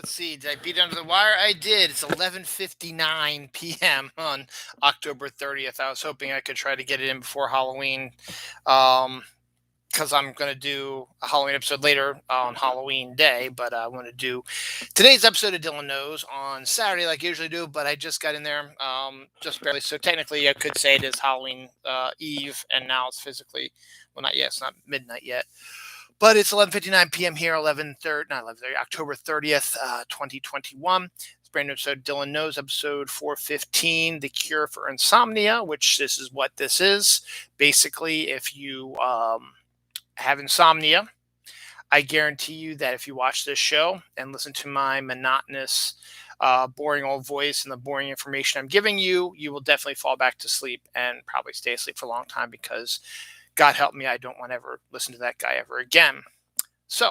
Let's see. Did I beat it under the wire? I did. It's 11:59 p.m. on October 30th. I was hoping I could try to get it in before Halloween, um, because I'm going to do a Halloween episode later on Halloween Day. But I want to do today's episode of Dylan Knows on Saturday, like I usually do. But I just got in there, just barely. So technically, I could say it is Halloween Eve, and now it's physically, well, not yet. It's not midnight yet. But it's 11:59 p.m. here, 11:30, not 11:30, October 30th, 2021. It's a brand new episode, Dylan Knows, episode 415, The Cure for Insomnia, which this is what this is. Basically, if you have insomnia, I guarantee you that if you watch this show and listen to my monotonous, boring old voice and the boring information I'm giving you, you will definitely fall back to sleep and probably stay asleep for a long time because God help me, I don't want to ever listen to that guy ever again. So,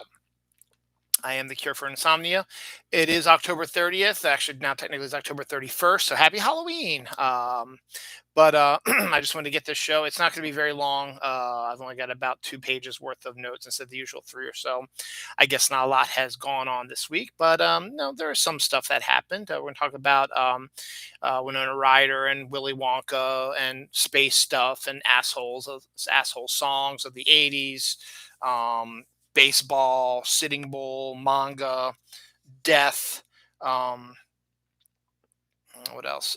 I am the cure for insomnia. It is October 30th. Actually, now technically it's October 31st. So happy Halloween. But I just wanted to get this show. It's not going to be very long. I've only got about 2 pages worth of notes instead of the usual 3 or so. I guess not a lot has gone on this week, but no, there is some stuff that happened. We're going to talk about Winona Ryder and Willy Wonka and space stuff and asshole songs of the 80s. Baseball, Sitting Bull, manga, death. Um, what else?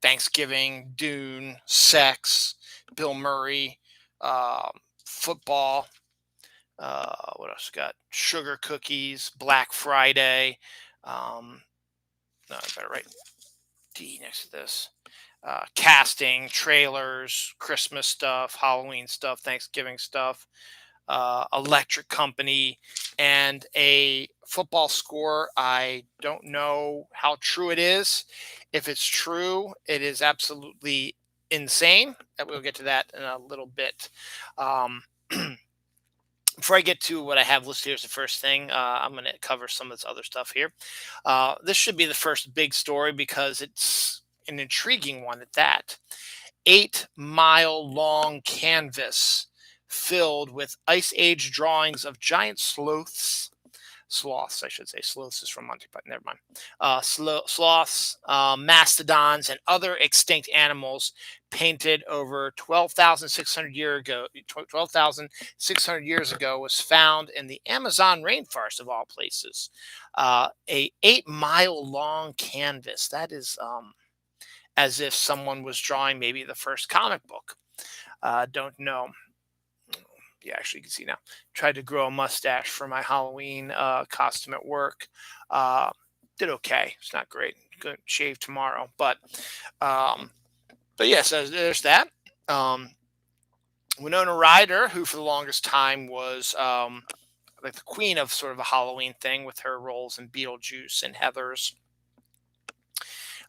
Thanksgiving, Dune, sex, Bill Murray, football. What else got? Sugar cookies, Black Friday. No, I better write D next to this. Casting, trailers, Christmas stuff, Halloween stuff, Thanksgiving stuff. Electric company, and a football score. I don't know how true it is. If it's true, it is absolutely insane. And we'll get to that in a little bit. Um, Before I get to what I have listed here as the first thing, I'm going to cover some of this other stuff here. This should be the first big story because it's an intriguing one at that. 8 mile long canvas filled with ice age drawings of giant sloths, I should say. Sloths is from Monty Python. Never mind. Sloths, mastodons, and other extinct animals painted over 12,600 years ago was found in the Amazon rainforest of all places. A 8 mile long canvas. That is as if someone was drawing maybe the first comic book. Don't know. Yeah, actually, you can see now. Tried to grow a mustache for my Halloween costume at work. Uh, did okay. It's not great. Going to shave tomorrow, um, but yes, there's that. Um, Winona Ryder, who for the longest time was like the queen of sort of a Halloween thing with her roles in Beetlejuice and Heathers,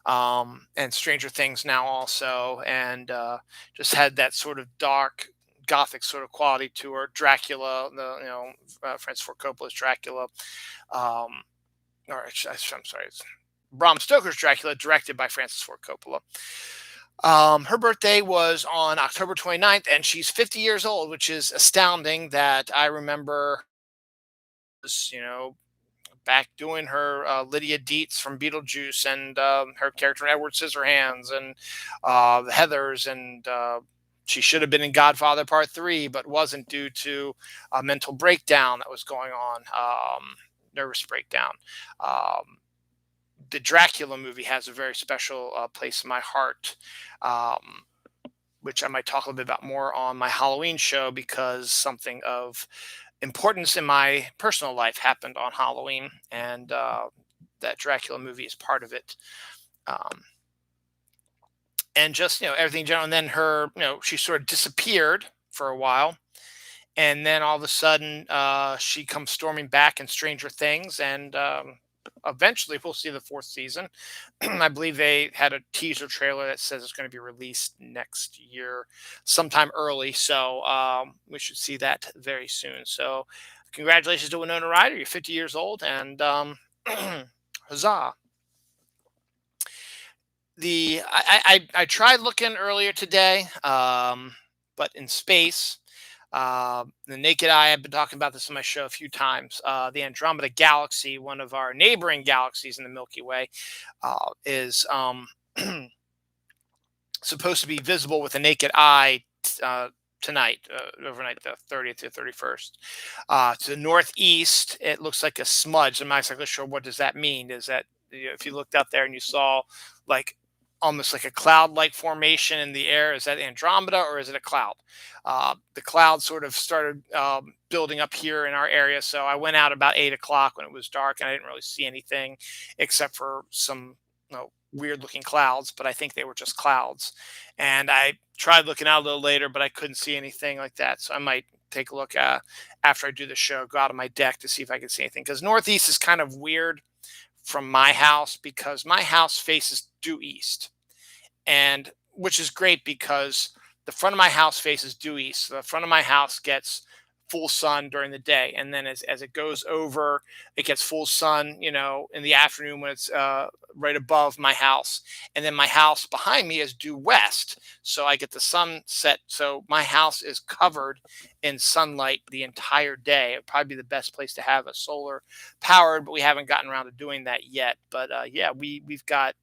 and Stranger Things now also, and just had that sort of dark gothic sort of quality to her. Dracula, Francis Ford Coppola's Dracula, um, I'm sorry, it's Bram Stoker's Dracula, directed by Francis Ford Coppola. Her birthday was on October 29th, and she's 50 years old, which is astounding. That I remember, back doing her Lydia Dietz from Beetlejuice and her character in Edward Scissorhands and the Heathers, and she should have been in Godfather Part 3, but wasn't due to a mental breakdown that was going on, nervous breakdown. The Dracula movie has a very special place in my heart, which I might talk a little bit about more on my Halloween show because something of importance in my personal life happened on Halloween, and that Dracula movie is part of it. And just everything in general. And then her, she sort of disappeared for a while, and then all of a sudden she comes storming back in Stranger Things, and eventually we'll see the 4th season. I believe they had a teaser trailer that says it's going to be released next year, sometime early. So we should see that very soon. So congratulations to Winona Ryder. You're 50 years old, and huzzah. I tried looking earlier today, but in space, The naked eye, I've been talking about this on my show a few times. The Andromeda Galaxy, one of our neighboring galaxies in the Milky Way, is supposed to be visible with the naked eye tonight, overnight, the 30th to 31st. To the northeast, it looks like a smudge. I'm not exactly sure what does that mean. Is that, if you looked out there and you saw like almost like a cloud-like formation in the air, is that Andromeda or is it a cloud? The cloud sort of started building up here in our area, so I went out about 8 o'clock when it was dark, and I didn't really see anything except for some, weird looking clouds, but I think they were just clouds. And I tried looking out a little later, but I couldn't see anything like that. So I might take a look after I do the show, go out on my deck to see if I can see anything. Because northeast is kind of weird from my house because my house faces due east, and which is great because the front of my house faces due east. So the front of my house gets full sun during the day, and then as it goes over, it gets full sun, in the afternoon when it's right above my house, and then my house behind me is due west, so I get the sunset. So my house is covered in sunlight the entire day. It'd probably be the best place to have a solar powered, but we haven't gotten around to doing that yet. But yeah, we've got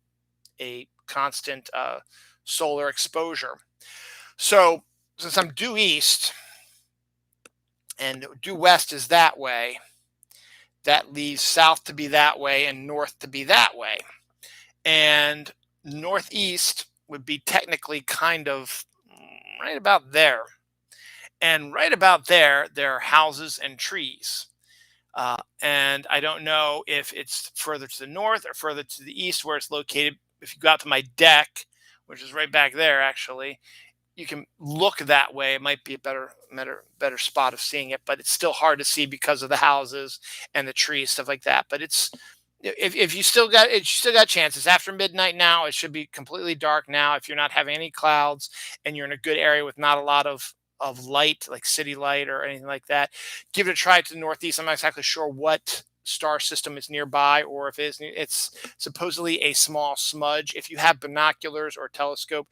a constant solar exposure. So since I'm due east and due west is that way, that leaves south to be that way and north to be that way. And northeast would be technically kind of right about there. And right about there, there are houses and trees. And I don't know if it's further to the north or further to the east where it's located. If you go out to my deck, which is right back there, actually, you can look that way. It might be a better spot of seeing it, but it's still hard to see because of the houses and the trees, stuff like that. But it's, if you still got it, you still got chances. After midnight now, it should be completely dark now. If you're not having any clouds and you're in a good area with not a lot of light, like city light or anything like that, give it a try to the northeast. I'm not exactly sure what star system is nearby, or if it's supposedly a small smudge. If you have binoculars or telescope,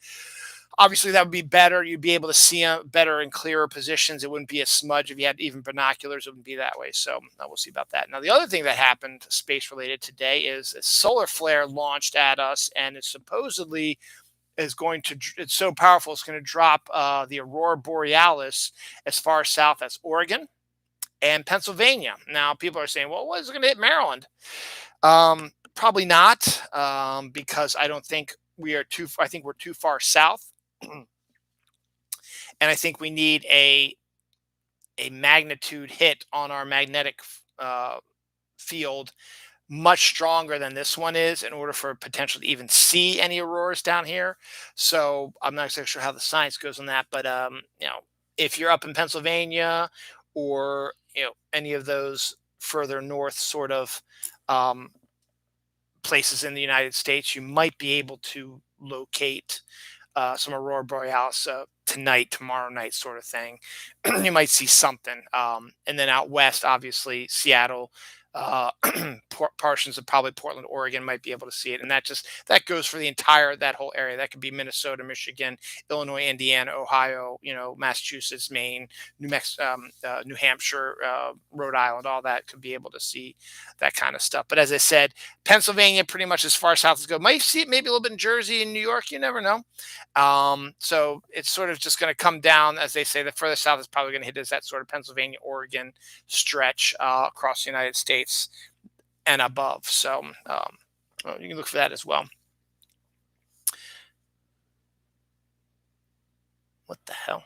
obviously that would be better. You'd be able to see better and clearer positions. It wouldn't be a smudge. If you had even binoculars, it wouldn't be that way. So we'll see about that. Now, the other thing that happened space related today is a solar flare launched at us, and it supposedly is going to, it's so powerful, it's going to drop the aurora borealis as far south as Oregon and Pennsylvania. Now, people are saying, well, what is it going to hit Maryland? Probably not, because I don't think I think we're too far south. And I think we need a magnitude hit on our magnetic field much stronger than this one is in order for potential to even see any auroras down here. So I'm not exactly sure how the science goes on that, but if you're up in Pennsylvania or any of those further north sort of places in the United States, you might be able to locate some aurora borealis tonight, tomorrow night, sort of thing. You might see something. And then out west, obviously, Seattle, portions of probably Portland, Oregon might be able to see it. And that goes for that whole area. That could be Minnesota, Michigan, Illinois, Indiana, Ohio, Massachusetts, Maine, New Hampshire, Rhode Island, all that could be able to see that kind of stuff. But as I said, Pennsylvania, pretty much as far south as go. Might see it maybe a little bit in Jersey and New York. You never know. So it's sort of just going to come down, as they say, the further south is probably going to hit is that sort of Pennsylvania, Oregon stretch across the United States and above. So you can look for that as well. What the hell?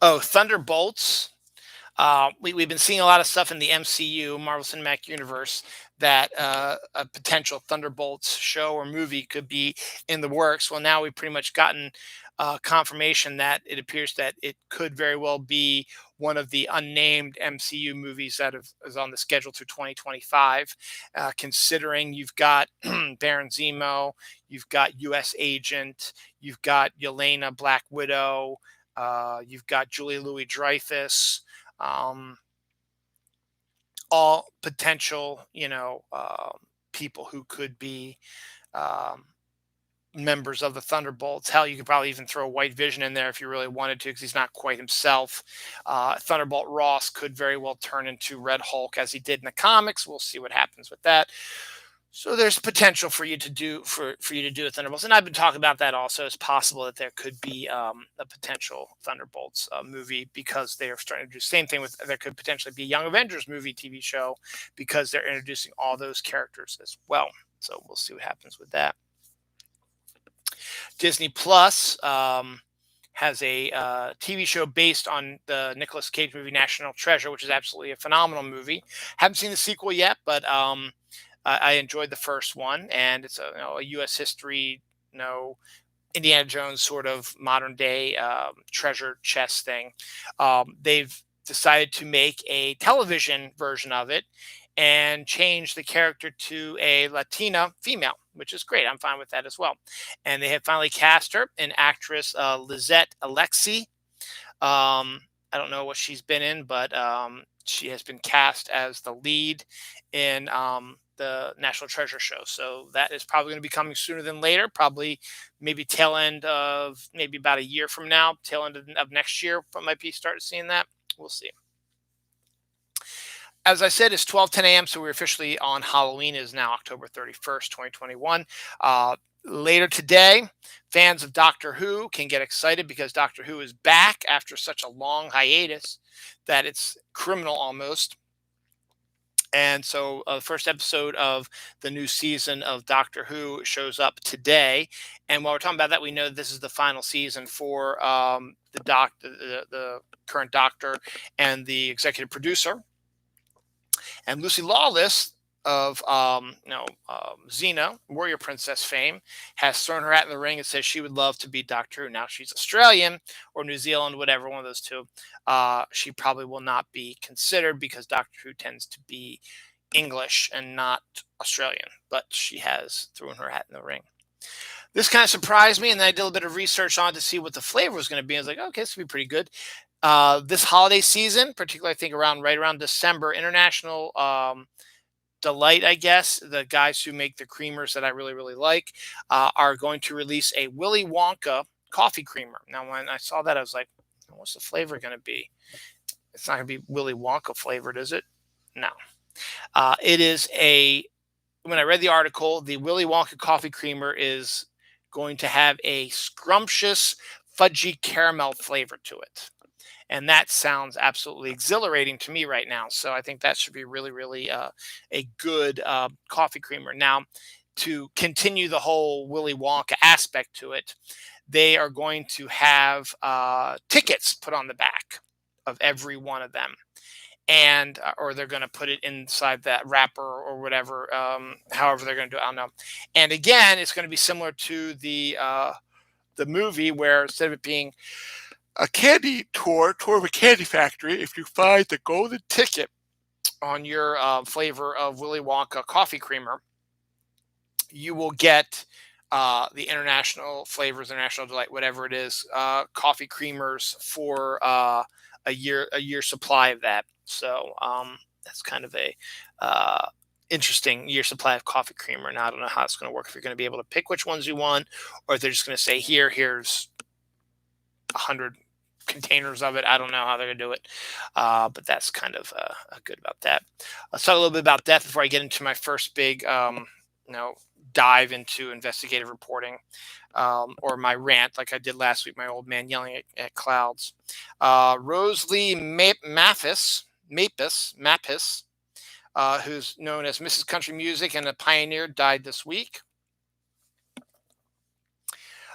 Oh, Thunderbolts. We've been seeing a lot of stuff in the MCU, Marvel Cinematic Universe, that a potential Thunderbolts show or movie could be in the works. Well, now we've pretty much gotten confirmation that it appears that it could very well be one of the unnamed MCU movies that is on the schedule through 2025. Considering you've got Baron Zemo, you've got U.S. Agent, you've got Yelena Black Widow, you've got Julia Louis-Dreyfus. All potential, people who could be members of the Thunderbolts. Hell, you could probably even throw White Vision in there if you really wanted to, because he's not quite himself. Thunderbolt Ross could very well turn into Red Hulk as he did in the comics. We'll see what happens with that. So there's potential for you to do for you to do a Thunderbolts, and I've been talking about that also. It's possible that there could be a potential Thunderbolts movie, because they are starting to do the same thing with. There could potentially be a Young Avengers movie TV show, because they're introducing all those characters as well. So we'll see what happens with that. Disney Plus has a TV show based on the Nicolas Cage movie National Treasure, which is absolutely a phenomenal movie. Haven't seen the sequel yet, but I enjoyed the first one, and it's a U.S. history, Indiana Jones sort of modern day treasure chest thing. They've decided to make a television version of it and change the character to a Latina female, which is great. I'm fine with that as well. And they have finally cast her, an actress, Lizette Alexi. I don't know what she's been in, but she has been cast as the lead in the National Treasure show. So that is probably going to be coming sooner than later, probably maybe tail end of maybe about a year from now, tail end of next year, might be starting seeing that. We'll see. As I said, it's 12:10 a.m., so we're officially on Halloween. It is now October 31st, 2021. Later today, fans of Doctor Who can get excited, because Doctor Who is back after such a long hiatus that it's criminal almost. And so the first episode of the new season of Doctor Who shows up today. And while we're talking about that, we know this is the final season for the current Doctor and the executive producer. And Lucy Lawless of Xena, Warrior Princess fame, has thrown her hat in the ring and says she would love to be Doctor Who. Now, she's Australian or New Zealand, whatever, one of those two. She probably will not be considered, because Doctor Who tends to be English and not Australian. But she has thrown her hat in the ring. This kind of surprised me, and then I did a little bit of research on it to see what the flavor was going to be. I was like, okay, this will be pretty good. This holiday season, particularly I think right around December, International Delight, I guess, the guys who make the creamers that I really, really like, are going to release a Willy Wonka coffee creamer. Now, when I saw that, I was like, what's the flavor going to be? It's not going to be Willy Wonka flavored, is it? No. It is when I read the article, the Willy Wonka coffee creamer is going to have a scrumptious, fudgy caramel flavor to it. And that sounds absolutely exhilarating to me right now. So I think that should be really, really a good coffee creamer. Now, to continue the whole Willy Wonka aspect to it, they are going to have tickets put on the back of every one of them. And or they're going to put it inside that wrapper or whatever, however they're going to do it, I don't know. And again, it's going to be similar to the movie, where instead of it being a candy tour of a candy factory, if you find the golden ticket on your flavor of Willy Wonka coffee creamer, you will get the international flavors, international delight, whatever it is, coffee creamers for a year supply of that. So that's kind of a interesting year supply of coffee creamer. Now, I don't know how it's going to work, if you're going to be able to pick which ones you want, or if they're just going to say, here's 100 containers of it. I don't know how they're going to do it, but that's kind of good about that. Let's talk a little bit about death before I get into my first big dive into investigative reporting, or my rant like I did last week, my old man yelling at clouds. Rose Lee Mappis, who's known as Mrs. Country Music and a pioneer, died this week.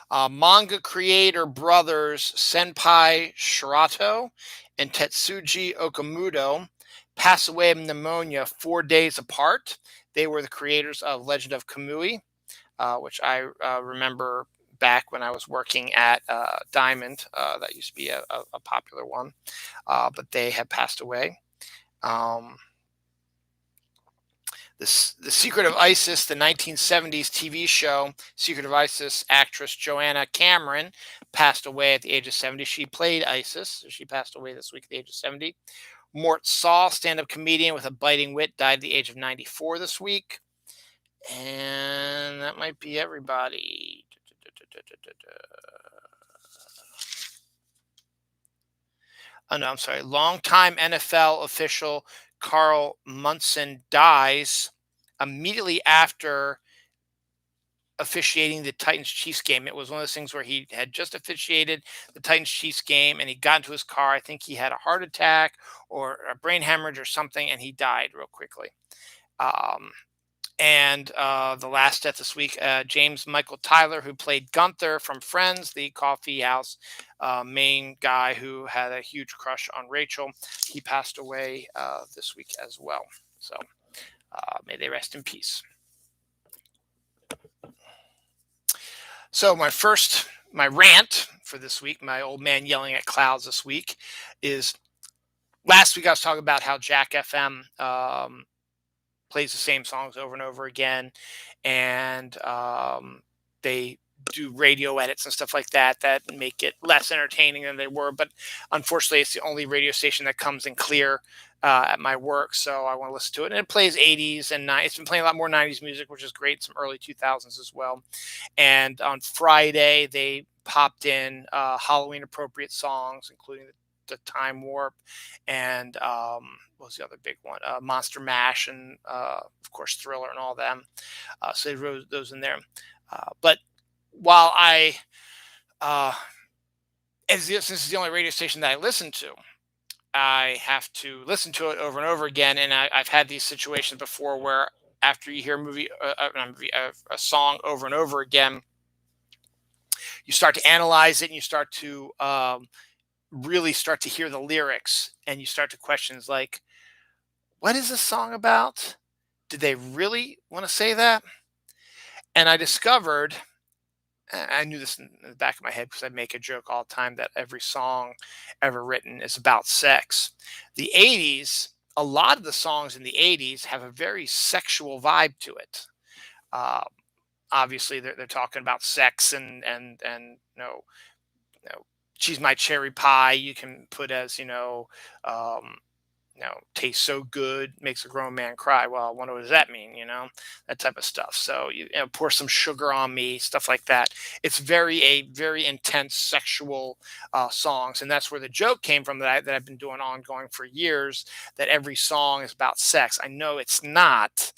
Manga creator brothers Senpai Shirato and Tetsuji Okamoto passed away of pneumonia 4 days apart. They were the creators of Legend of Kamui, which I remember back when I was working at Diamond. That used to be a popular one, but they have passed away. The Secret of Isis, the 1970s TV show, Secret of Isis actress Joanna Cameron passed away at the age of 70. She played Isis, so she passed away this week at the age of 70. Mort Saul, stand-up comedian with a biting wit, died at the age of 94 this week. And that might be everybody. Oh no, I'm sorry. Longtime NFL official Carl Munson dies immediately after officiating the Titans Chiefs game. It was one of those things where he had just officiated the Titans Chiefs game and he got into his car. I think he had a heart attack or a brain hemorrhage or something, and he died real quickly. Um, and the last death this week, James Michael Tyler, who played Gunther from Friends, the coffee house main guy who had a huge crush on Rachel, he passed away this week as well. So may they rest in peace. So my rant for this week, my old man yelling at clouds this week, is last week I was talking about how Jack FM plays the same songs over and over again, and they do radio edits and stuff like that that make it less entertaining than they were. But unfortunately, it's the only radio station that comes in clear at my work, so I want to listen to it. And it plays 80s and 90s. It's been playing a lot more 90s music, which is great. Some early 2000s as well. And on Friday, they popped in Halloween appropriate songs, including the Time Warp and what was the other big one? Monster Mash and of course Thriller and all them. So they wrote those in there. But while since it's the only radio station that I listen to, I have to listen to it over and over again. And I've had these situations before where after you hear a song over and over again, you start to analyze it and you start to really start to hear the lyrics, and you start to questions like, what is this song about? Did they really want to say that? And I discovered, I knew this in the back of my head because I make a joke all the time that every song ever written is about sex. The 80s, a lot of the songs in the 80s have a very sexual vibe to it. Uh, Obviously, they're talking about sex and she's my cherry pie. You can put as tastes so good, makes a grown man cry. Well, I wonder what does that mean? That type of stuff. So pour some sugar on me, stuff like that. It's very intense sexual songs, and that's where the joke came from that I've been doing ongoing for years. That every song is about sex. I know it's not.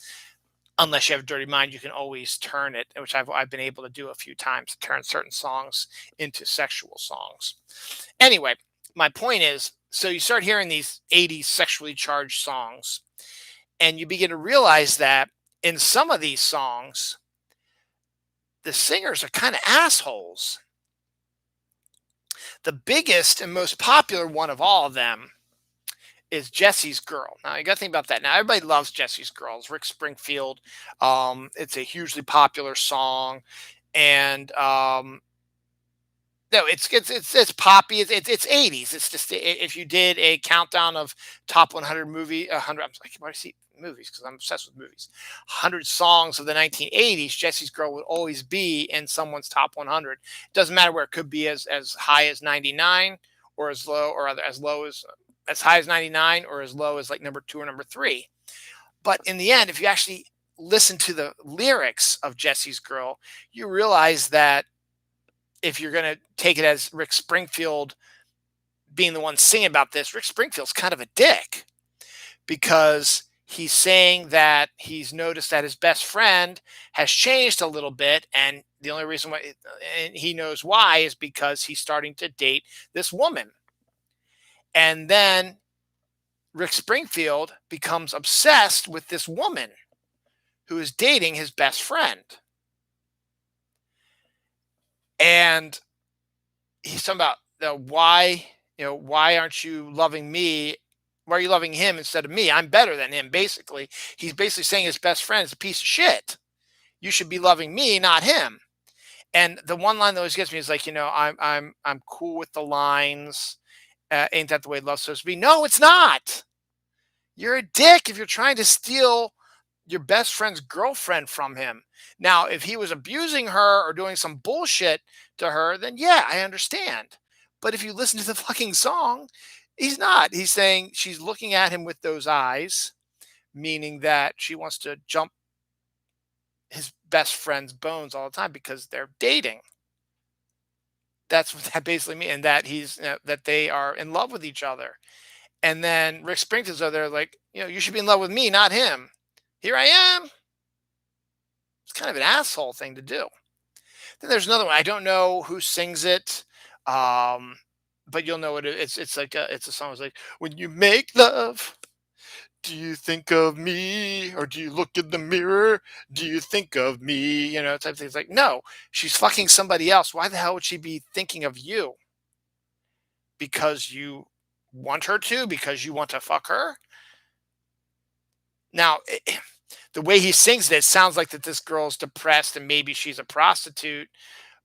Unless you have a dirty mind, you can always turn it, which I've been able to do a few times, to turn certain songs into sexual songs. Anyway, my point is, so you start hearing these 80s sexually charged songs, and you begin to realize that in some of these songs, the singers are kind of assholes. The biggest and most popular one of all of them is Jesse's Girl. Now, you got to think about that. Now, everybody loves Jesse's Girl. It's Rick Springfield. It's a hugely popular song. And no, it's poppy. It's 80s. It's just, if you did a countdown of top 100 100. I'm like, why do I see movies? Because I'm obsessed with movies. 100 songs of the 1980s. Jesse's Girl would always be in someone's top 100. It doesn't matter where. It could be as high as 99, or as low, or as low as high as 99, or as low as like number 2 or number 3. But in the end, if you actually listen to the lyrics of Jesse's Girl, you realize that if you're going to take it as Rick Springfield being the one singing about this, Rick Springfield's kind of a dick, because he's saying that he's noticed that his best friend has changed a little bit. And the only reason why, and he knows why, is because he's starting to date this woman. And then Rick Springfield becomes obsessed with this woman who is dating his best friend. And he's talking about why aren't you loving me? Why are you loving him instead of me? I'm better than him, basically. He's basically saying his best friend is a piece of shit. You should be loving me, not him. And the one line that always gets me is like, I'm cool with the lines. Ain't that the way love's supposed to be? No, it's not. You're a dick if you're trying to steal your best friend's girlfriend from him. Now, if he was abusing her or doing some bullshit to her, then yeah, I understand. But if you listen to the fucking song, he's not. He's saying she's looking at him with those eyes, meaning that she wants to jump his best friend's bones all the time because they're dating. That's what that basically means, and that that they are in love with each other. And then Rick Springfield's over there like, you should be in love with me, not him. Here I am. It's kind of an asshole thing to do. Then there's another one. I don't know who sings it, um, but you'll know it's like it's a song. It's like, when you make love, do you think of me, or do you look in the mirror? Do you think of me? Type of thing. It's like, no, she's fucking somebody else. Why the hell would she be thinking of you? Because you want her to? Because you want to fuck her? Now, the way he sings it sounds like that this girl's depressed and maybe she's a prostitute.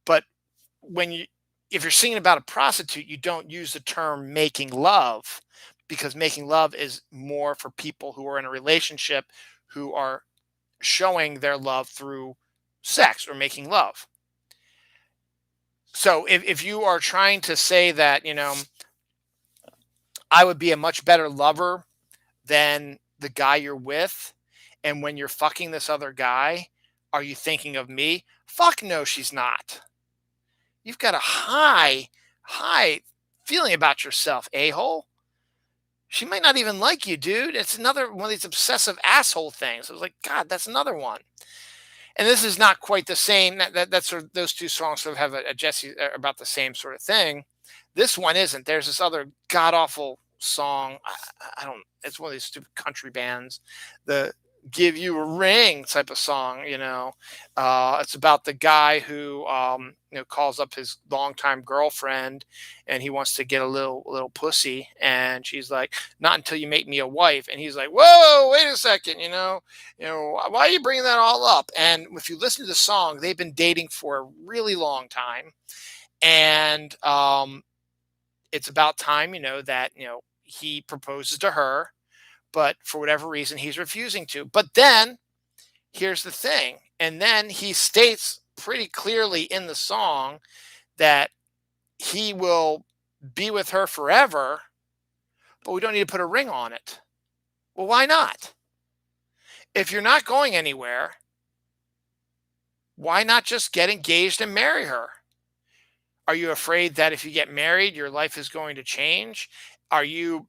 But when you if you're singing about a prostitute, you don't use the term making love, because making love is more for people who are in a relationship, who are showing their love through sex or making love. So if you are trying to say that, I would be a much better lover than the guy you're with, and when you're fucking this other guy, are you thinking of me? Fuck no, she's not. You've got a high feeling about yourself, a-hole. She might not even like you, dude. It's another one of these obsessive asshole things. I was like, God, that's another one. And this is not quite the same. That's sort of, those two songs sort of have a Jesse about the same sort of thing. This one isn't. There's this other god awful song. I don't. It's one of these stupid country bands. The "Give You a Ring" type of song. It's about the guy who calls up his longtime girlfriend, and he wants to get a little pussy, and she's like, "Not until you make me a wife." And he's like, "Whoa, wait a second, why are you bringing that all up?" And if you listen to the song, they've been dating for a really long time, and it's about time, that he proposes to her, but for whatever reason, he's refusing to. But then here's the thing. And then he states pretty clearly in the song that he will be with her forever, but we don't need to put a ring on it. Well, why not? If you're not going anywhere, why not just get engaged and marry her? Are you afraid that if you get married, your life is going to change? Are you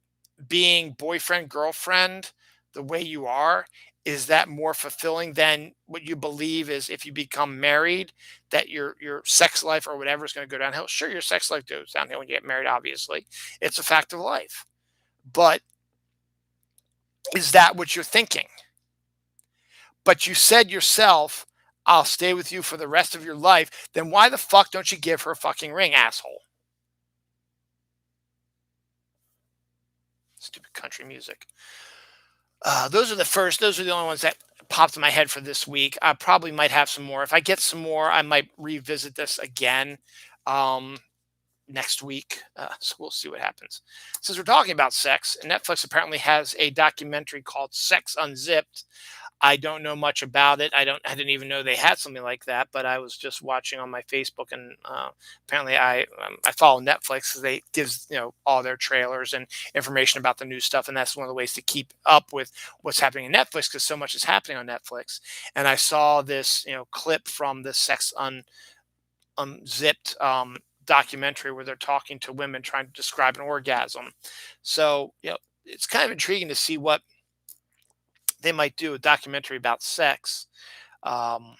being boyfriend, girlfriend the way you are? Is that more fulfilling than what you believe is if you become married, that your sex life or whatever is going to go downhill? Sure, your sex life goes downhill when you get married, obviously. It's a fact of life. But is that what you're thinking? But you said yourself, I'll stay with you for the rest of your life. Then why the fuck don't you give her a fucking ring, asshole? Stupid country music. Those are the only ones that popped in my head for this week. I probably might have some more. If I get some more, I might revisit this again um, next week. So we'll see what happens. Since we're talking about sex, Netflix apparently has a documentary called Sex Unzipped. I don't know much about it. I didn't even know they had something like that. But I was just watching on my Facebook, and apparently I follow Netflix. They gives all their trailers and information about the new stuff, and that's one of the ways to keep up with what's happening in Netflix, because so much is happening on Netflix. And I saw this clip from the Unzipped documentary where they're talking to women trying to describe an orgasm. So it's kind of intriguing to see what they might do, a documentary about sex. Um,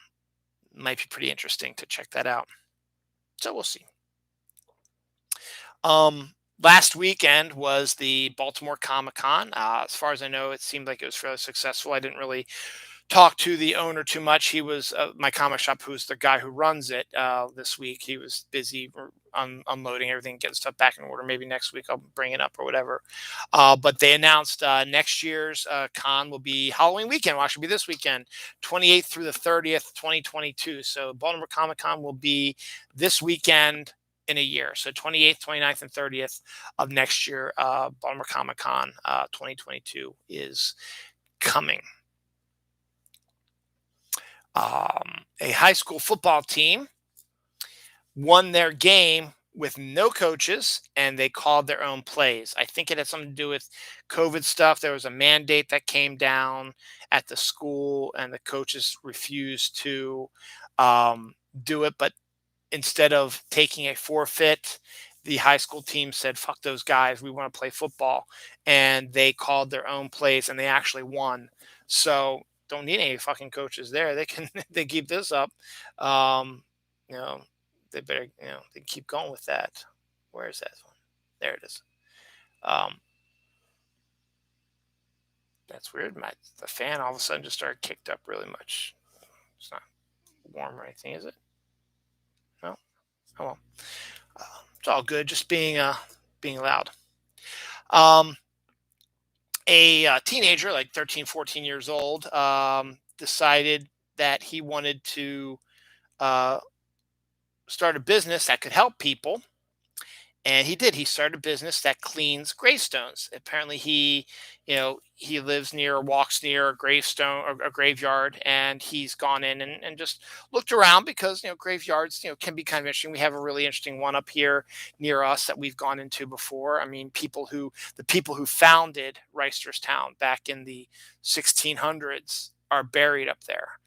Might be pretty interesting to check that out. So we'll see. Last weekend was the Baltimore Comic-Con. As far as I know, it seemed like it was fairly successful. I didn't really talk to the owner too much. He was my comic shop, who's the guy who runs it this week. He was busy unloading everything, getting stuff back in order. Maybe next week I'll bring it up or whatever. But they announced next year's con will be Halloween weekend. Well, actually be this weekend, 28th through the 30th, 2022. So Baltimore Comic-Con will be this weekend in a year. So 28th, 29th, and 30th of next year, Baltimore Comic-Con 2022 is coming. A high school football team won their game with no coaches, and they called their own plays. I think it had something to do with COVID stuff. There was a mandate that came down at the school, and the coaches refused to do it. But instead of taking a forfeit, the high school team said, "Fuck those guys. We want to play football," and they called their own plays, and they actually won. So don't need any fucking coaches there. They can they keep this up. Um, you know, they better they keep going with that. Where is that one? There it is. Um, that's weird. The fan all of a sudden just started kicked up really much. It's not warm or anything, is it? No. Oh well. It's all good. Just being loud. Um, a teenager, like 13, 14 years old, decided that he wanted to uh, start a business that could help people. And he did. He started a business that cleans gravestones. Apparently, he lives near, or walks near a gravestone or a graveyard, and he's gone in and just looked around because graveyards can be kind of interesting. We have a really interesting one up here near us that we've gone into before. I mean, the people who founded Reisterstown back in the 1600s are buried up there.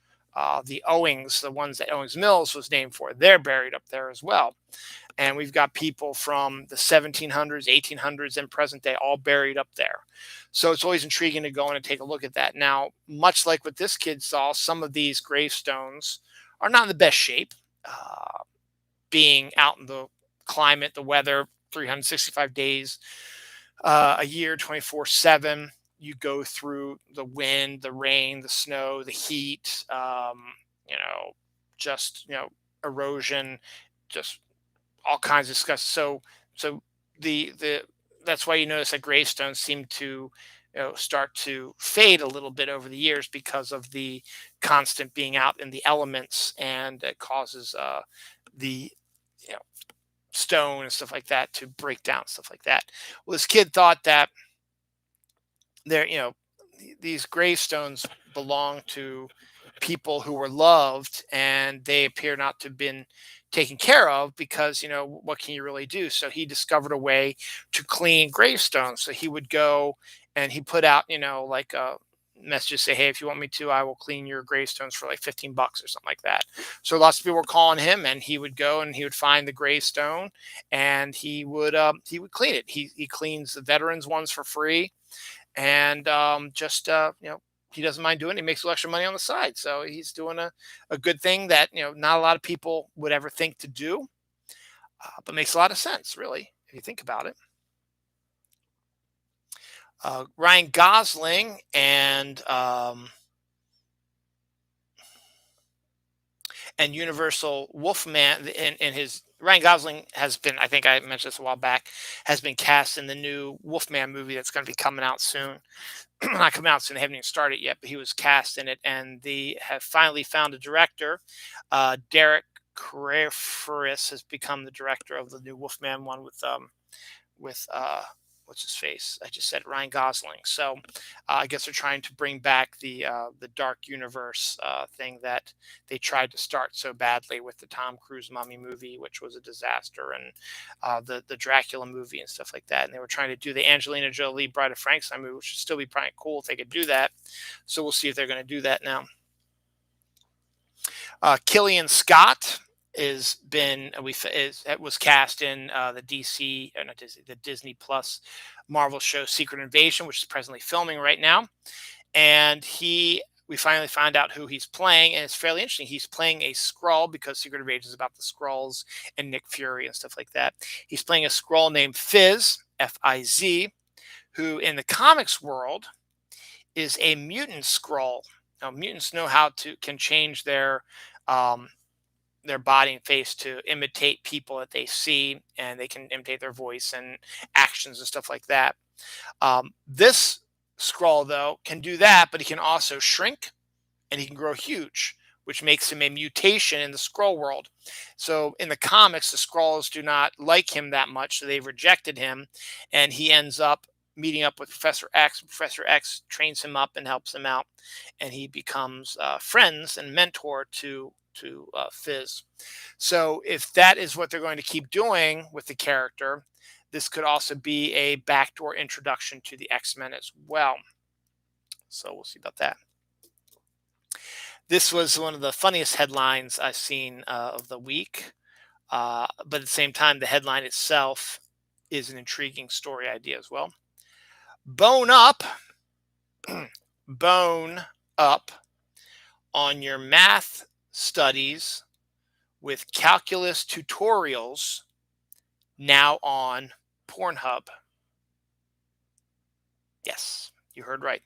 The Owings, the ones that Owings Mills was named for, they're buried up there as well. And we've got people from the 1700s, 1800s, and present day all buried up there. So it's always intriguing to go in and take a look at that. Now, much like what this kid saw, some of these gravestones are not in the best shape. Being out in the climate, the weather, 365 days a year, 24/7. You go through the wind, the rain, the snow, the heat, you know, just, erosion, just all kinds of stuff. So the that's why you notice that gravestones seem to start to fade a little bit over the years because of the constant being out in the elements, and it causes the you know stone and stuff like that to break down, stuff like that. Well, this kid thought that there these gravestones belong to people who were loved, and they appear not to have been taken care of because what can you really do? So he discovered a way to clean gravestones. So he would go and he put out like a messages, say, hey, if you want me to, I will clean your gravestones for like $15 or something like that. So lots of people were calling him, and he would go and he would find the gravestone, and he would clean it. He cleans the veterans ones for free, and just he doesn't mind doing it. He makes a little extra money on the side, so he's doing a good thing that not a lot of people would ever think to do, but makes a lot of sense, really, if you think about it. Ryan Gosling and Universal Wolfman, in his Ryan Gosling has been, I think I mentioned this a while back, has been cast in the new Wolfman movie that's going to be coming out soon. Not coming out soon, they haven't even started yet, but he was cast in it, and they have finally found a director. Derek Kraferis has become the director of the new Wolfman one with what's his face? I just said Ryan Gosling. So I guess they're trying to bring back the Dark Universe thing that they tried to start so badly with the Tom Cruise Mummy movie, which was a disaster, and the Dracula movie and stuff like that. And they were trying to do the Angelina Jolie Bride of Frankenstein movie, which would still be pretty cool if they could do that. So we'll see if they're going to do that now. Killian Scott was cast in the DC, not Disney, the Disney Plus Marvel show Secret Invasion, which is presently filming right now. And we finally find out who he's playing, and it's fairly interesting. He's playing a Skrull, because Secret Invasion is about the Skrulls and Nick Fury and stuff like that. He's playing a Skrull named Fizz, Fiz, who in the comics world is a mutant Skrull. Now, mutants know can change their body and face to imitate people that they see, and they can imitate their voice and actions and stuff like that. This Skrull, though, can do that, but he can also shrink, and he can grow huge, which makes him a mutation in the Skrull world. So in the comics, the Skrulls do not like him that much, so they've rejected him, and he ends up meeting up with Professor X. Professor X trains him up and helps him out, and he becomes friends and mentor to Fizz. So if that is what they're going to keep doing with the character, this could also be a backdoor introduction to the X-Men as well. So we'll see about that. This was one of the funniest headlines I've seen of the week. but at the same time, the headline itself is an intriguing story idea as well. Bone up, bone up on your math studies with calculus tutorials now on Pornhub. Yes, you heard right.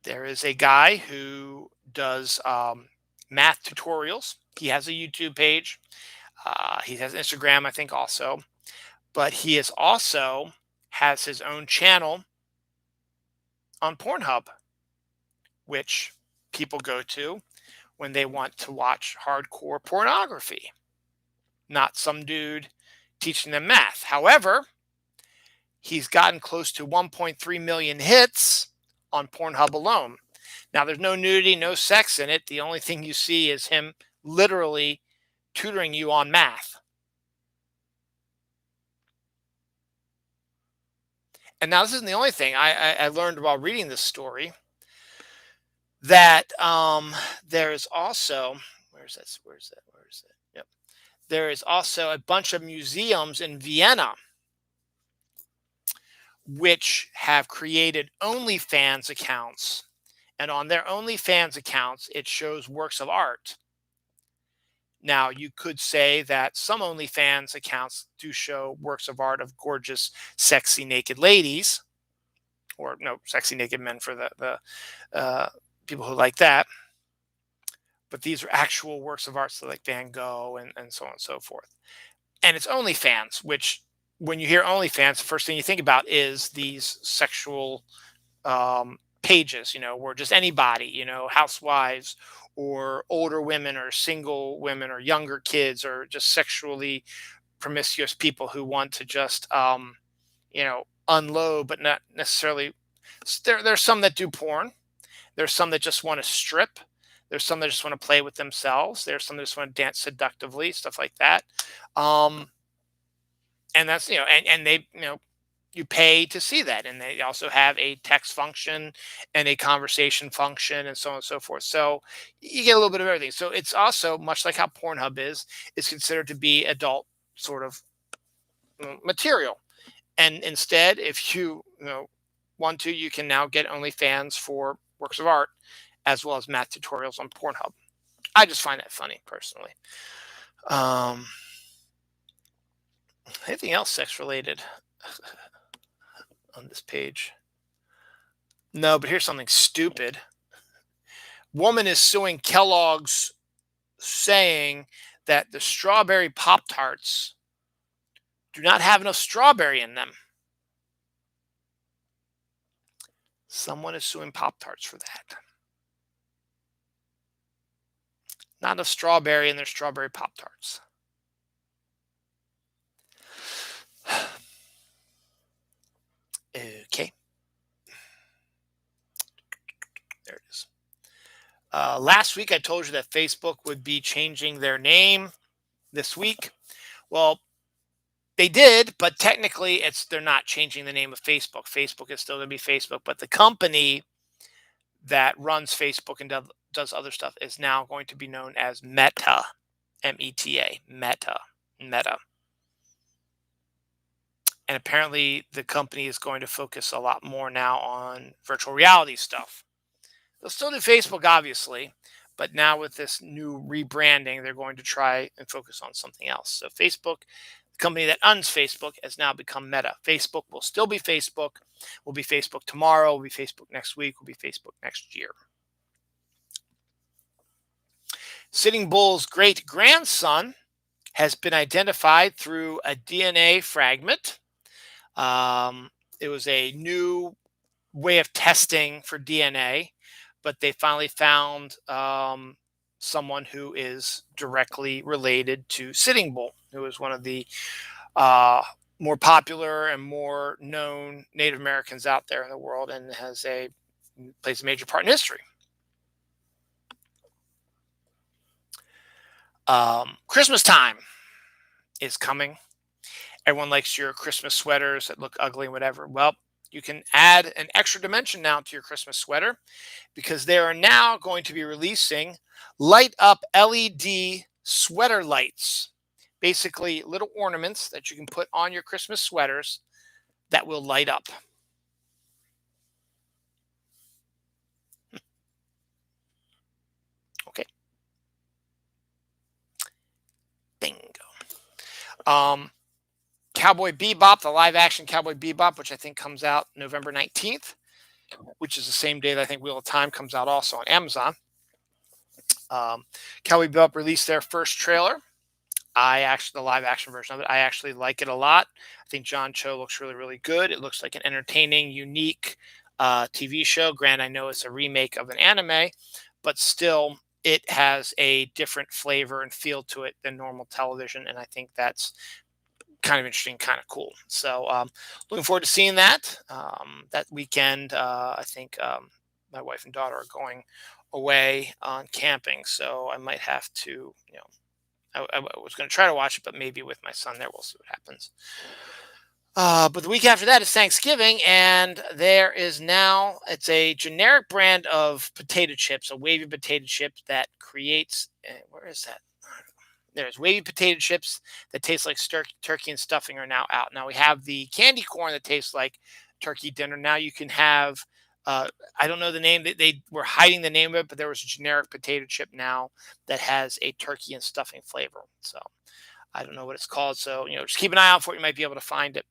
There is a guy who does math tutorials. He has a YouTube page. He has Instagram, I think, also. But he is also has his own channel on Pornhub, which people go to when they want to watch hardcore pornography, not some dude teaching them math. However, he's gotten close to 1.3 million hits on Pornhub alone. Now, there's no nudity, no sex in it. The only thing you see is him literally tutoring you on math. And now this isn't the only thing I learned while reading this story, that there is also, where is that? Yep. There is also a bunch of museums in Vienna which have created OnlyFans accounts. And on their OnlyFans accounts, it shows works of art. Now, you could say that some OnlyFans accounts do show works of art of gorgeous, sexy, naked ladies, or no, sexy, naked men for the people who like that. But these are actual works of art, so like Van Gogh and so on and so forth. And it's OnlyFans, which when you hear OnlyFans, the first thing you think about is these sexual pages, where just anybody, housewives or older women or single women or younger kids or just sexually promiscuous people who want to just, unload, but not necessarily. There's some that do porn. There's some that just want to strip. There's some that just want to play with themselves. There's some that just want to dance seductively, stuff like that. And that's, and they, you pay to see that. And they also have a text function and a conversation function and so on and so forth. So you get a little bit of everything. So it's also much like how Pornhub is considered to be adult sort of material. And instead, if you, want to, you can now get OnlyFans for works of art as well as math tutorials on Pornhub. I just find that funny personally. Anything else sex related on this page? No, but here's something stupid. Woman is suing Kellogg's, saying that the strawberry Pop-Tarts do not have enough strawberry in them. Someone is suing Pop-Tarts for that. Not enough strawberry in their strawberry Pop-Tarts. Okay. There it is. Last week, I told you that Facebook would be changing their name this week. Well, they did, but technically, they're not changing the name of Facebook. Facebook is still going to be Facebook, but the company that runs Facebook and does other stuff is now going to be known as Meta, M-E-T-A, Meta. And apparently, the company is going to focus a lot more now on virtual reality stuff. They'll still do Facebook, obviously, but now with this new rebranding, they're going to try and focus on something else. So Facebook, the company that owns Facebook, has now become Meta. Facebook will still be Facebook. Will be Facebook tomorrow. Will be Facebook next week. Will be Facebook next year. Sitting Bull's great-grandson has been identified through a DNA fragment. It was a new way of testing for DNA, but they finally found someone who is directly related to Sitting Bull, who is one of the more popular and more known Native Americans out there in the world, and plays a major part in history. Christmas time is coming. Everyone likes your Christmas sweaters that look ugly and whatever. Well, you can add an extra dimension now to your Christmas sweater, because they are now going to be releasing light up LED sweater lights. basically little ornaments that you can put on your Christmas sweaters that will light up. Okay, bingo. Um, Cowboy Bebop, the live action Cowboy Bebop, which I think comes out November 19th, which is the same day that I think Wheel of Time comes out also on Amazon. Cowboy Bebop released their first trailer. The live action version of it, I actually like it a lot. I think John Cho looks really, really good. It looks like an entertaining, unique TV show. Granted, I know it's a remake of an anime, but still, it has a different flavor and feel to it than normal television. And I think that's kind of interesting, kind of cool. So, looking forward to seeing that. That weekend, I think my wife and daughter are going away on camping. So I might have to, I was going to try to watch it, but maybe with my son there, we'll see what happens. But the week after that is Thanksgiving, and there is now, it's a generic brand of potato chips, a wavy potato chip that creates, where is that? There's wavy potato chips that taste like turkey and stuffing are now out. Now we have the candy corn that tastes like turkey dinner. Now you can have, I don't know the name, they were hiding the name of it, but there was a generic potato chip now that has a turkey and stuffing flavor. So I don't know what it's called. So, just keep an eye out for it. You might be able to find it.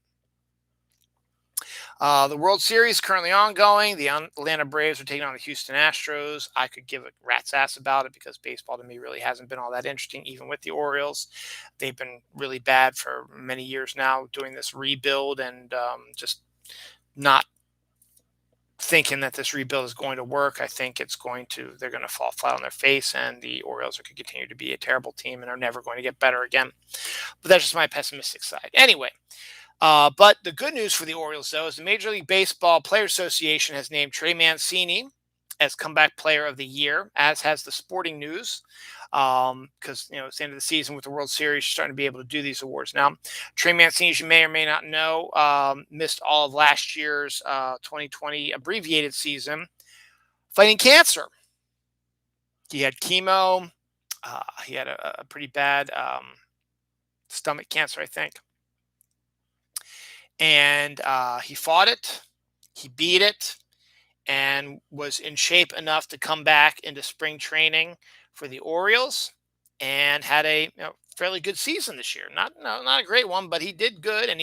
The World Series currently ongoing. The Atlanta Braves are taking on the Houston Astros. I could give a rat's ass about it because baseball to me really hasn't been all that interesting, even with the Orioles. They've been really bad for many years now, doing this rebuild and just not thinking that this rebuild is going to work. I think they're going to fall flat on their face, and the Orioles are going to continue to be a terrible team and are never going to get better again. But that's just my pessimistic side. Anyway. But the good news for the Orioles, though, is the Major League Baseball Players Association has named Trey Mancini as Comeback Player of the Year, as has the Sporting News, because it's the end of the season with the World Series, you're starting to be able to do these awards now. Trey Mancini, as you may or may not know, missed all of last year's 2020 abbreviated season fighting cancer. He had chemo. He had a pretty bad stomach cancer, I think. And he fought it, he beat it, and was in shape enough to come back into spring training for the Orioles, and had a fairly good season this year. Not a great one, but he did good. And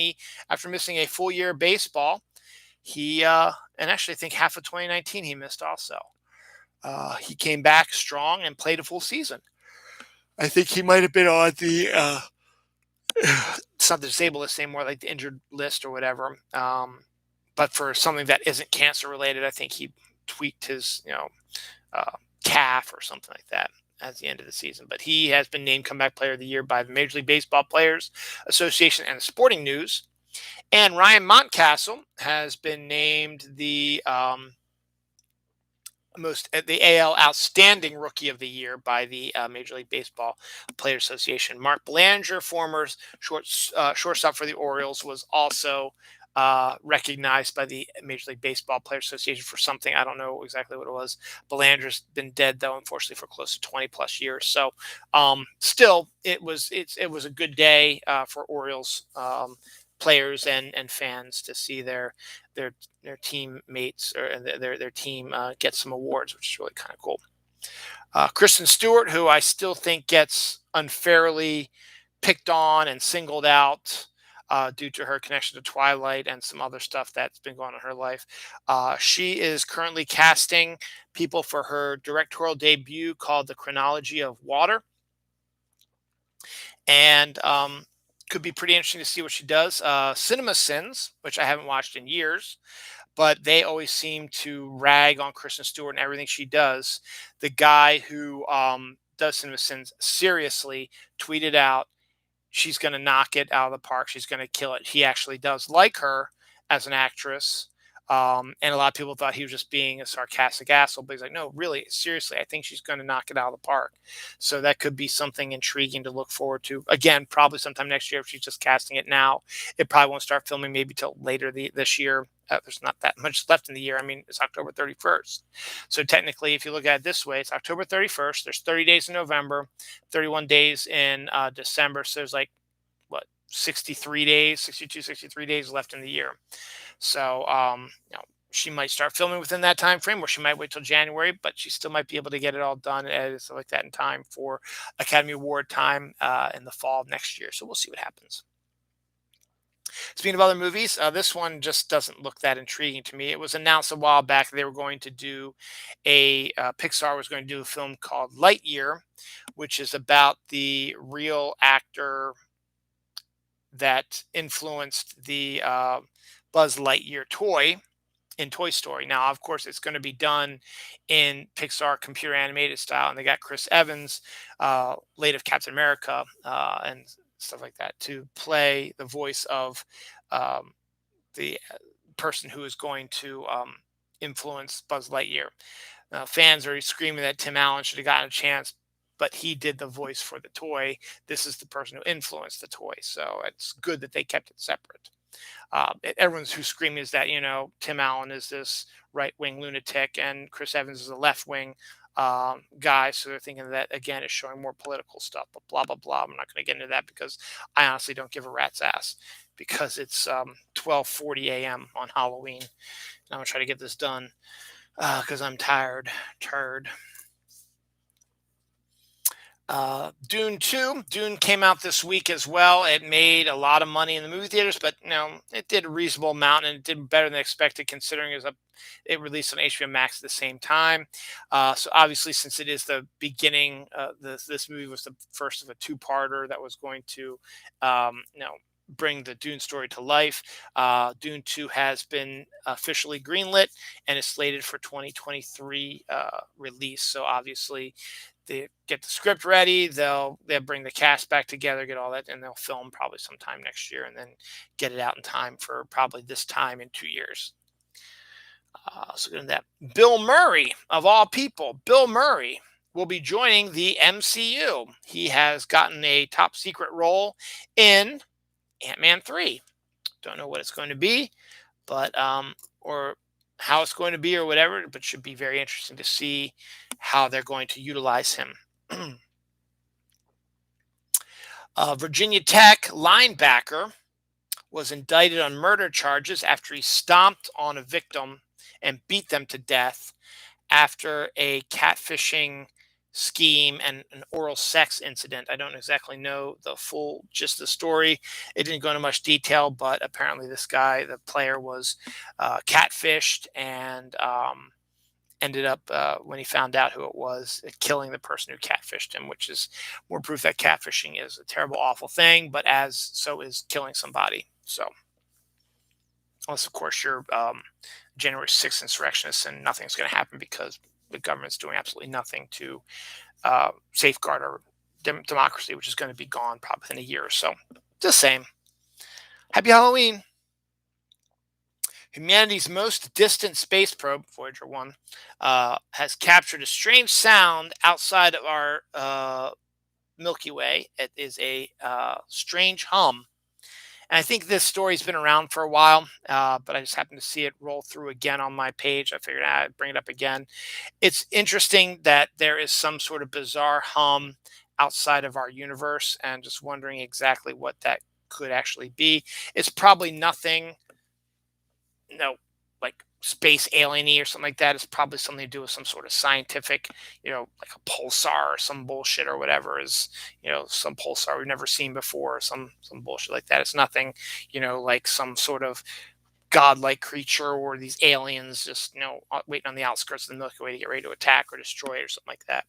after missing a full year of baseball, and actually I think half of 2019 he missed also. He came back strong and played a full season. I think he might have been on the it's not the disabled list anymore, like the injured list or whatever. But for something that isn't cancer related, I think he tweaked his, calf or something like that at the end of the season. But he has been named Comeback Player of the Year by the Major League Baseball Players Association and the Sporting News. And Ryan Mountcastle has been named the AL Outstanding Rookie of the Year by the Major League Baseball Players Association. Mark Belanger, former shortstop for the Orioles, was also recognized by the Major League Baseball Players Association for something. I don't know exactly what it was. Belanger's been dead, though, unfortunately, for close to 20 plus years. So still, it was a good day for Orioles players and fans to see their teammates or their team get some awards, which is really kind of cool. Kristen Stewart, who I still think gets unfairly picked on and singled out due to her connection to Twilight and some other stuff that's been going on in her life. She is currently casting people for her directorial debut called The Chronology of Water. And could be pretty interesting to see what she does. Cinema Sins, which I haven't watched in years, but they always seem to rag on Kristen Stewart and everything she does. The guy who does Cinema Sins seriously tweeted out, she's going to knock it out of the park. She's going to kill it. He actually does like her as an actress. And a lot of people thought he was just being a sarcastic asshole, but he's like, no, really, seriously, I think she's going to knock it out of the park. So that could be something intriguing to look forward to. Again, probably sometime next year if she's just casting it now. It probably won't start filming maybe till later this year. there's not that much left in the year. I mean, it's October 31st. So technically, if you look at it this way, it's October 31st. There's 30 days in November, 31 days in December. So there's like, what, 63 days, 62, 63 days left in the year. So, she might start filming within that time frame, or she might wait till January, but she still might be able to get it all done and stuff like that in time for Academy Award time in the fall of next year. So we'll see what happens. Speaking of other movies, this one just doesn't look that intriguing to me. It was announced a while back they were going to do Pixar was going to do a film called Lightyear, which is about the real actor that influenced the Buzz Lightyear toy in Toy Story. Now, of course, it's going to be done in Pixar computer animated style, and they got Chris Evans, late of Captain America, and stuff like that, to play the voice of the person who is going to influence Buzz Lightyear. Fans are screaming that Tim Allen should have gotten a chance, but he did the voice for the toy. This is the person who influenced the toy, so it's good that they kept it separate. Everyone's who's screaming is that Tim Allen is this right-wing lunatic and Chris Evans is a left-wing guy, so they're thinking that again is showing more political stuff. But blah blah blah. I'm not going to get into that because I honestly don't give a rat's ass because it's 12:40 a.m. on Halloween, and I'm gonna try to get this done because I'm tired. Dune 2. Dune came out this week as well. It made a lot of money in the movie theaters, but it did a reasonable amount and it did better than expected considering it released on HBO Max at the same time. So obviously, since it is the beginning, this movie was the first of a two-parter that was going to, bring the Dune story to life. Dune 2 has been officially greenlit and is slated for 2023 release. So obviously, they get the script ready, they'll bring the cast back together, get all that, and they'll film probably sometime next year and then get it out in time for probably this time in 2 years. So getting that. Bill Murray, of all people, Bill Murray will be joining the MCU. He has gotten a top secret role in Ant-Man 3. Don't know what it's going to be, but or how it's going to be or whatever, but should be very interesting to see how they're going to utilize him. Virginia Tech linebacker was indicted on murder charges after he stomped on a victim and beat them to death after a catfishing scheme and an oral sex incident. I don't exactly know the full gist of the story. It didn't go into much detail, but apparently this guy, the player, was catfished and ended up, when he found out who it was, killing the person who catfished him, which is more proof that catfishing is a terrible, awful thing, but so is killing somebody. So, unless, of course, you're January 6th insurrectionists and nothing's going to happen because the government's doing absolutely nothing to safeguard our democracy, which is going to be gone probably in a year or so. Just saying. Happy Halloween. Humanity's most distant space probe, Voyager 1, has captured a strange sound outside of our Milky Way. It is a strange hum. And I think this story's been around for a while, but I just happened to see it roll through again on my page. I figured I'd bring it up again. It's interesting that there is some sort of bizarre hum outside of our universe, and just wondering exactly what that could actually be. It's probably nothing, like space alien-y or something like that. It's probably something to do with some sort of scientific, like a pulsar or some bullshit or whatever is, some pulsar we've never seen before or some bullshit like that. It's nothing, like some sort of godlike creature or these aliens just, waiting on the outskirts of the Milky Way to get ready to attack or destroy it or something like that.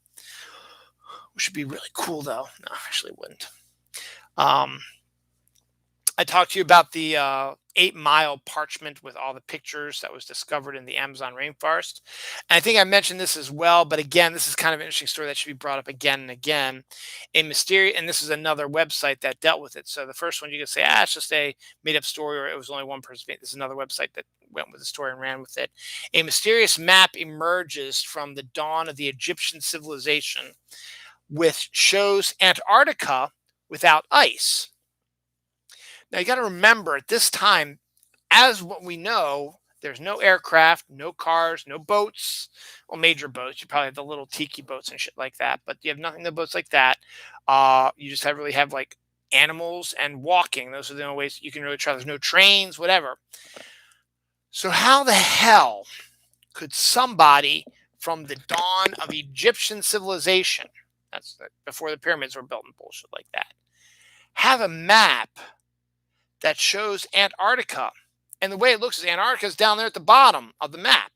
Which would be really cool, though. No, actually it wouldn't. I talked to you about the 8-mile parchment with all the pictures that was discovered in the Amazon rainforest. And I think I mentioned this as well, but again, this is kind of an interesting story that should be brought up again and again. And this is another website that dealt with it. So the first one you could say, it's just a made-up story, or it was only one person. This is another website that went with the story and ran with it. A mysterious map emerges from the dawn of the Egyptian civilization, which shows Antarctica without ice. Now, you got to remember at this time, as what we know, There's no aircraft, no cars, no boats. Well, major boats. You probably have the little tiki boats and shit like that, but you have nothing no boats like that. You just really have like animals and walking. Those are the only ways you can really travel. There's no trains, whatever. So how the hell could somebody from the dawn of Egyptian civilization, before the pyramids were built and bullshit like that, have a map that shows Antarctica? And the way it looks is Antarctica is down there at the bottom of the map,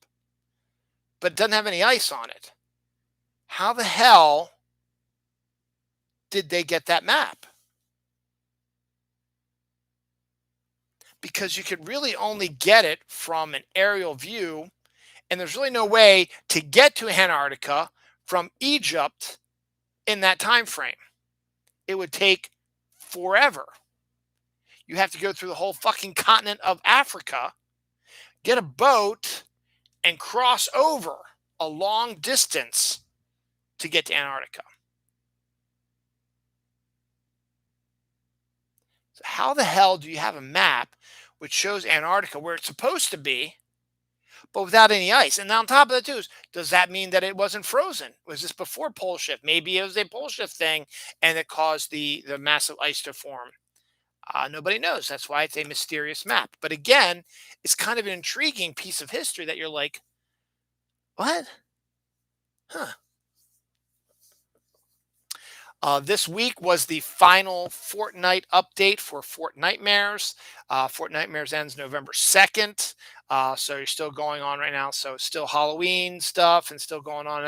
but it doesn't have any ice on it. How the hell did they get that map? Because you could really only get it from an aerial view, and there's really no way to get to Antarctica from Egypt in that time frame. It would take forever. You have to go through the whole fucking continent of Africa, get a boat, and cross over a long distance to get to Antarctica. So how the hell do you have a map which shows Antarctica where it's supposed to be, but without any ice? And on top of that, too, does that mean that it wasn't frozen? Was this before pole shift? Maybe it was a pole shift thing, and it caused the massive ice to form. Nobody knows. That's why it's a mysterious map. But again, it's kind of an intriguing piece of history that you're like, what? Huh. This week was the final Fortnite update for Fortnitemares. Fortnitemares ends November 2nd. So you're still going on right now. So it's still Halloween stuff and still going on.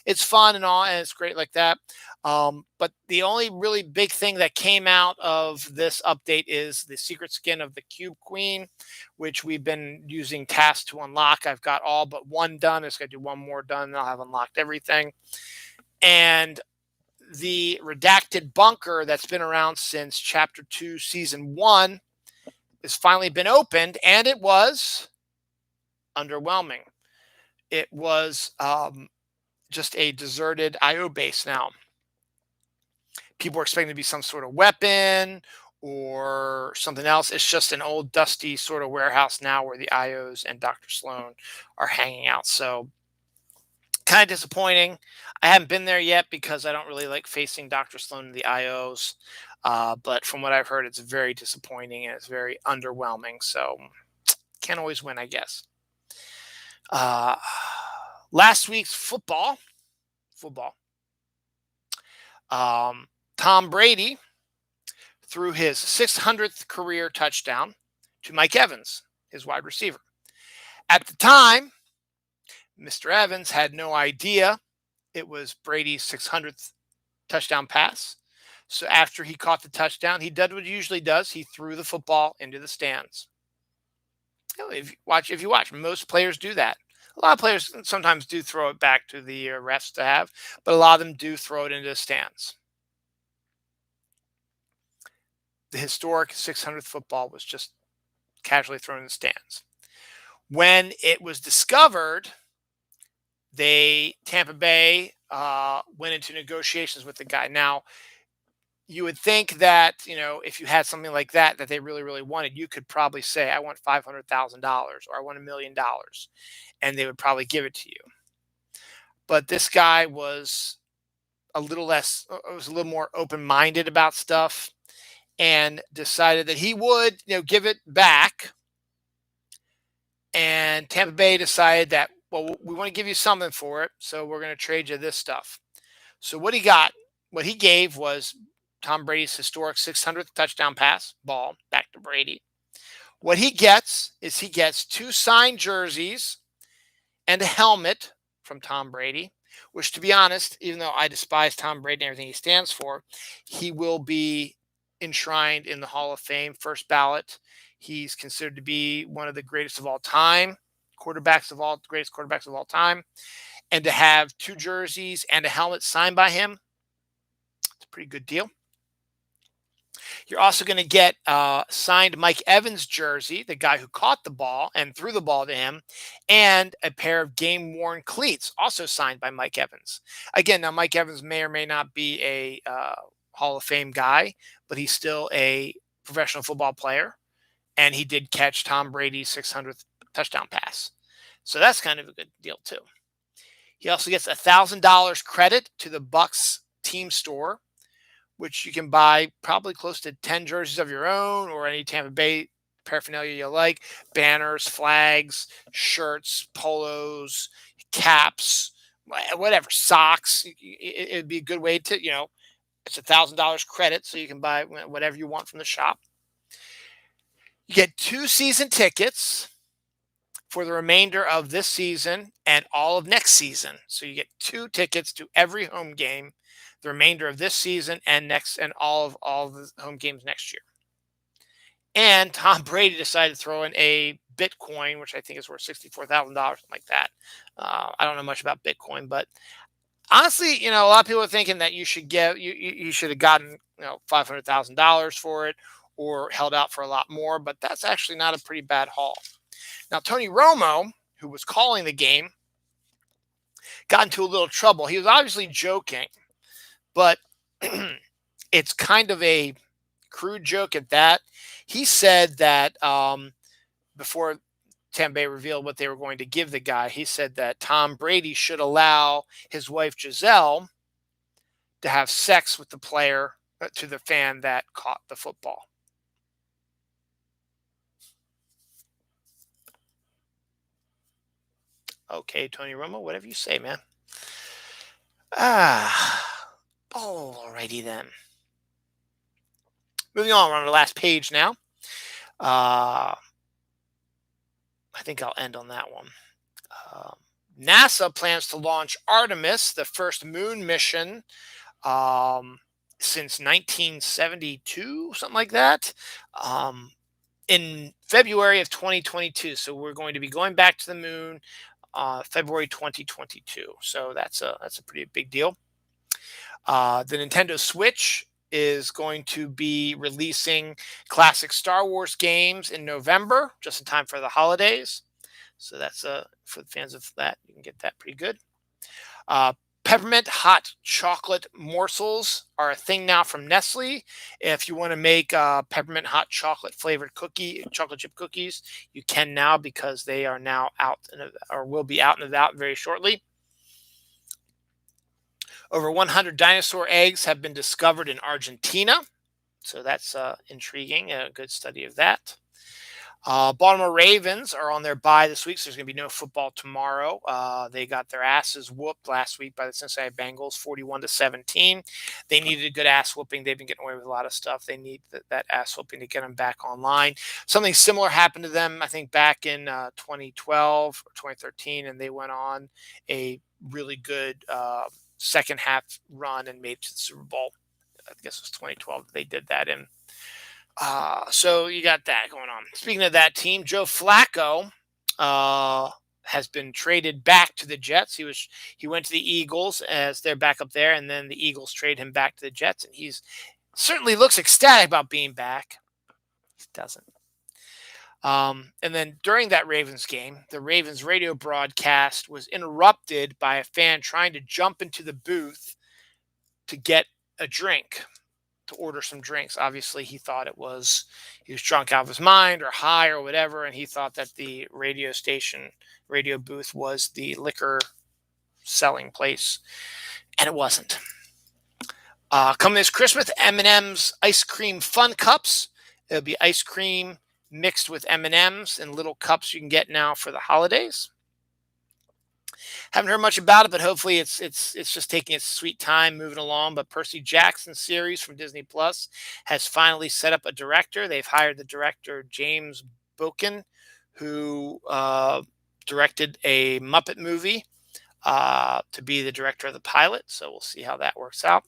It's fun and all, and it's great like that. But the only really big thing that came out of this update is the secret skin of the Cube Queen, which we've been using tasks to unlock. I've got all but one done. I just got to do one more done, and I'll have unlocked everything. And the redacted bunker that's been around since Chapter 2, Season 1 has finally been opened, and it was underwhelming. It was just a deserted IO base now. People were expecting to be some sort of weapon or something else. It's just an old, dusty sort of warehouse now where the IOs and Dr. Sloan are hanging out. So kind of disappointing. I haven't been there yet because I don't really like facing Dr. Sloan and the IOs. But from what I've heard, it's very disappointing and it's very underwhelming. So can't always win, I guess. Last week's football. Tom Brady threw his 600th career touchdown to Mike Evans, his wide receiver. At the time, Mr. Evans had no idea it was Brady's 600th touchdown pass. So after he caught the touchdown, he did what he usually does. He threw the football into the stands. If you watch, most players do that. A lot of players sometimes do throw it back to the refs to have, but a lot of them do throw it into the stands. The historic 600th football was just casually thrown in the stands. When it was discovered, Tampa Bay went into negotiations with the guy. Now, you would think that, if you had something like that they really, really wanted, you could probably say, I want $500,000 or I want $1 million, and they would probably give it to you. But this guy was a little more open-minded about stuff and decided that he would, give it back. And Tampa Bay decided that, well, we want to give you something for it, so we're going to trade you this stuff. So what he gave was Tom Brady's historic 600th touchdown pass ball back to Brady. What he gets is 2 signed jerseys and a helmet from Tom Brady, which, to be honest, even though I despise Tom Brady and everything he stands for, he will be enshrined in the Hall of Fame, first ballot. He's considered to be one of the greatest of all time, greatest quarterbacks of all time. And to have 2 jerseys and a helmet signed by him, it's a pretty good deal. You're also going to get signed Mike Evans jersey, the guy who caught the ball and threw the ball to him, and a pair of game-worn cleats, also signed by Mike Evans. Again, now Mike Evans may or may not be a Hall of Fame guy, but he's still a professional football player, and he did catch Tom Brady's 600th touchdown pass. So that's kind of a good deal too. He also gets $1,000 credit to the Bucks team store, which you can buy probably close to 10 jerseys of your own or any Tampa Bay paraphernalia you like, banners, flags, shirts, polos, caps, whatever, socks. It'd be a good way to, it's $1,000 credit, so you can buy whatever you want from the shop. You get 2 season tickets for the remainder of this season and all of next season. So you get 2 tickets to every home game, the remainder of this season and next, and all of the home games next year. And Tom Brady decided to throw in a Bitcoin, which I think is worth $64,000, something like that. I don't know much about Bitcoin, but honestly, a lot of people are thinking that you should you should have gotten $500,000 for it or held out for a lot more, but that's actually not a pretty bad haul. Now, Tony Romo, who was calling the game, got into a little trouble. He was obviously joking, but it's kind of a crude joke at that. He said that before Tampa Bay revealed what they were going to give the guy, he said that Tom Brady should allow his wife Giselle to have sex with the player, to the fan that caught the football. Okay, Tony Romo, whatever you say, man. Alrighty then. Moving on, we're on the last page now. I think I'll end on that one. NASA plans to launch Artemis, the first moon mission since 1972, something like that, in February of 2022. So we're going to be going back to the moon February 2022. So that's a pretty big deal. The Nintendo Switch is going to be releasing classic Star Wars games in November, just in time for the holidays. So that's for the fans of that, you can get that pretty good. Peppermint hot chocolate morsels are a thing now from Nestle. If you want to make peppermint hot chocolate flavored chocolate chip cookies, you can now, because they are now out or will be out and about very shortly. Over 100 dinosaur eggs have been discovered in Argentina. So that's intriguing, a good study of that. Baltimore Ravens are on their bye this week, so there's going to be no football tomorrow. They got their asses whooped last week by the Cincinnati Bengals, 41-17. They needed a good ass whooping. They've been getting away with a lot of stuff. They need that ass whooping to get them back online. Something similar happened to them, I think, back in 2012 or 2013, and they went on a really good second half run and made it to the Super Bowl. I guess it was 2012 that they did that in. So you got that going on. Speaking of that team, Joe Flacco has been traded back to the Jets. He went to the Eagles as their backup there, and then the Eagles trade him back to the Jets, and he's certainly looks ecstatic about being back. He doesn't. And then during that Ravens game, the Ravens radio broadcast was interrupted by a fan trying to jump into the booth to get a drink, to order some drinks. Obviously, he thought he was drunk out of his mind or high or whatever, and he thought that the radio booth was the liquor selling place, and it wasn't. Coming this Christmas, M&M's Ice Cream Fun Cups. It'll be ice cream mixed with M&M's in little cups you can get now for the holidays. Haven't heard much about it, but hopefully it's just taking its sweet time moving along. But Percy Jackson series from Disney Plus has finally set up a director. They've hired the director James Boken, who directed a Muppet movie, to be the director of the pilot. So we'll see how that works out.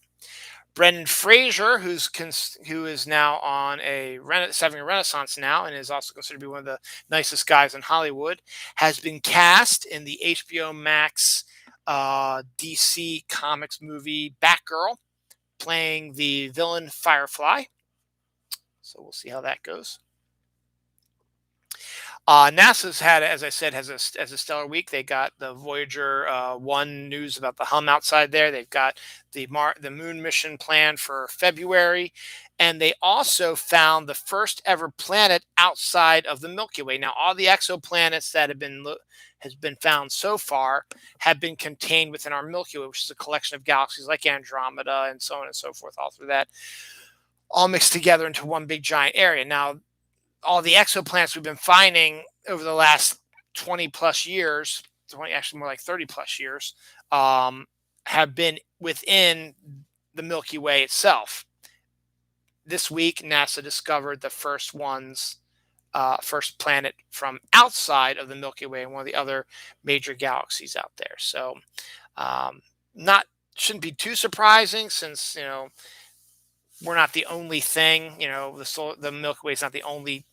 Brendan Fraser, who is now on having a renaissance now, and is also considered to be one of the nicest guys in Hollywood, has been cast in the HBO Max DC Comics movie Batgirl, playing the villain Firefly. So we'll see how that goes. NASA's had, as I said, has a stellar week. They got the Voyager 1 news about the hum outside there. They've got the moon mission planned for February, and they also found the first ever planet outside of the Milky Way. Now, all the exoplanets that has been found so far have been contained within our Milky Way, which is a collection of galaxies like Andromeda and so on and so forth, all through that, all mixed together into one big giant area. Now, all the exoplanets we've been finding over the last 20 plus years, 20, actually more like 30 plus years, um, have been within the Milky Way itself. This week, NASA discovered the first planet from outside of the Milky Way and one of the other major galaxies out there. So, not shouldn't be too surprising since we're not the only thing. The Milky Way is not the only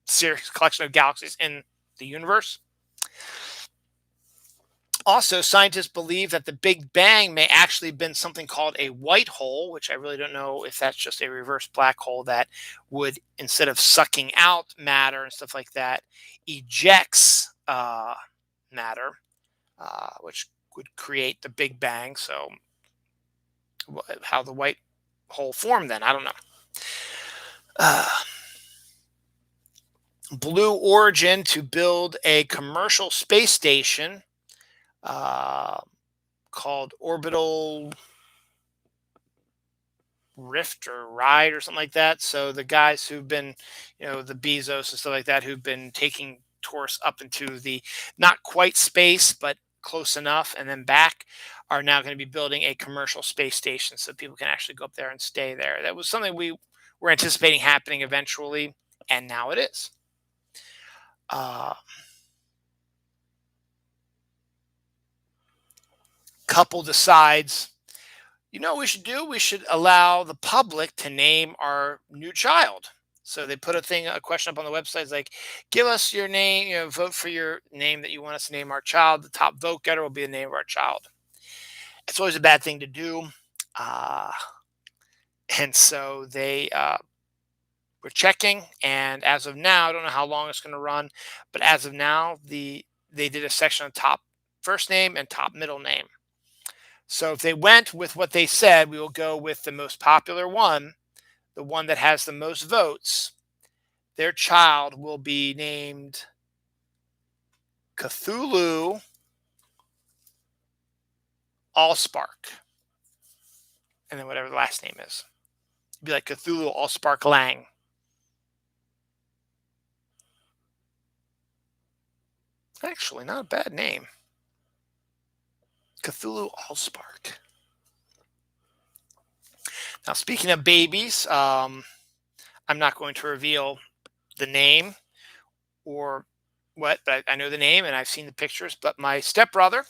series collection of galaxies in the universe. Also, scientists believe that the Big Bang may actually have been something called a white hole, which I really don't know if that's just a reverse black hole that would, instead of sucking out matter and stuff like that, ejects matter, which would create the Big Bang. So, how the white hole formed, then I don't know. Blue Origin to build a commercial space station called Orbital Rift or Ride or something like that. So the guys who've been, the Bezos and stuff like that, who've been taking tourists up into the not quite space, but close enough and then back, are now going to be building a commercial space station so people can actually go up there and stay there. That was something we were anticipating happening eventually, and now it is. Couple decides, what we should do? We should allow the public to name our new child. So they put a question up on the website. It's like, give us your name, vote for your name that you want us to name our child. The top vote getter will be the name of our child. It's always a bad thing to do. And so they were checking. And as of now, I don't know how long it's going to run, but as of now, they did a section on top first name and top middle name. So if they went with what they said, we will go with the most popular one, the one that has the most votes. Their child will be named Cthulhu Allspark. And then whatever the last name is. It'd be like Cthulhu Allspark Lang. Actually, not a bad name. Cthulhu Allspark. Now, speaking of babies, I'm not going to reveal the name or what, but I know the name and I've seen the pictures. But my stepbrother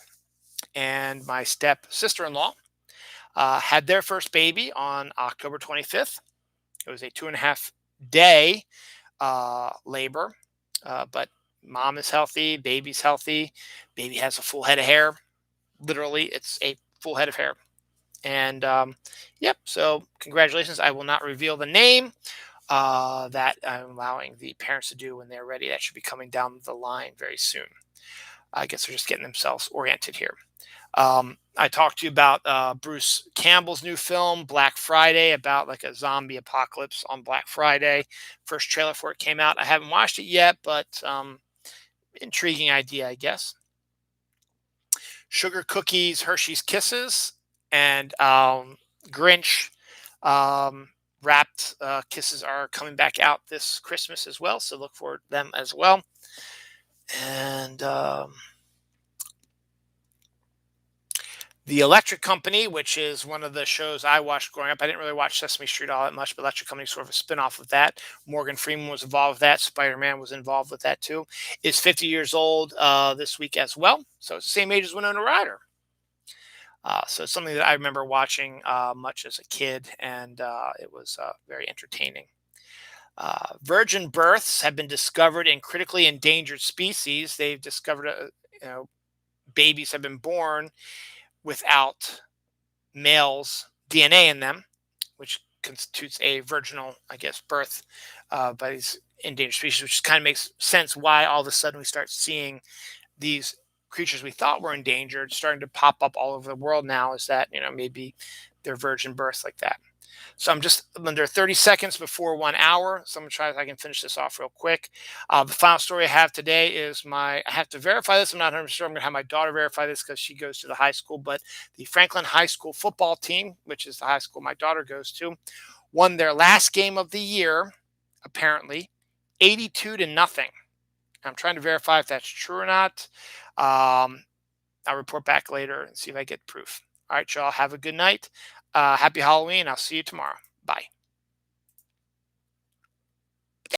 and my step sister-in-law had their first baby on October 25th. It was a 2.5 day labor, but mom is healthy, baby's healthy, baby has a full head of hair. Literally, it's a full head of hair. And yep, so congratulations. I will not reveal the name that I'm allowing the parents to do when they're ready. That should be coming down the line very soon. I guess they're just getting themselves oriented here. I talked to you about Bruce Campbell's new film, Black Friday, about like a zombie apocalypse on Black Friday. First trailer for it came out. I haven't watched it yet, but intriguing idea, I guess. Sugar Cookies, Hershey's Kisses, and Grinch wrapped Kisses are coming back out this Christmas as well. So look for them as well. And The Electric Company, which is one of the shows I watched growing up. I didn't really watch Sesame Street all that much, but Electric Company is sort of a spinoff of that. Morgan Freeman was involved with that. Spider-Man was involved with that too. Is 50 years old this week as well. So it's the same age as Winona Ryder. So it's something that I remember watching much as a kid, and it was very entertaining. Virgin births have been discovered in critically endangered species. They've discovered, babies have been born without males' DNA in them, which constitutes a virginal, I guess, birth by these endangered species, which kind of makes sense why all of a sudden we start seeing these creatures we thought were endangered starting to pop up all over the world now. Is that, maybe they're virgin births like that. So I'm just under 30 seconds before 1 hour. So I'm gonna try if I can finish this off real quick. The final story I have today is I have to verify this. I'm not 100% sure. I'm gonna have my daughter verify this because she goes to the high school. But the Franklin High School football team, which is the high school my daughter goes to, won their last game of the year, apparently, 82 to nothing. I'm trying to verify if that's true or not. I'll report back later and see if I get proof. All right, y'all. Have a good night. Happy Halloween. I'll see you tomorrow. Bye.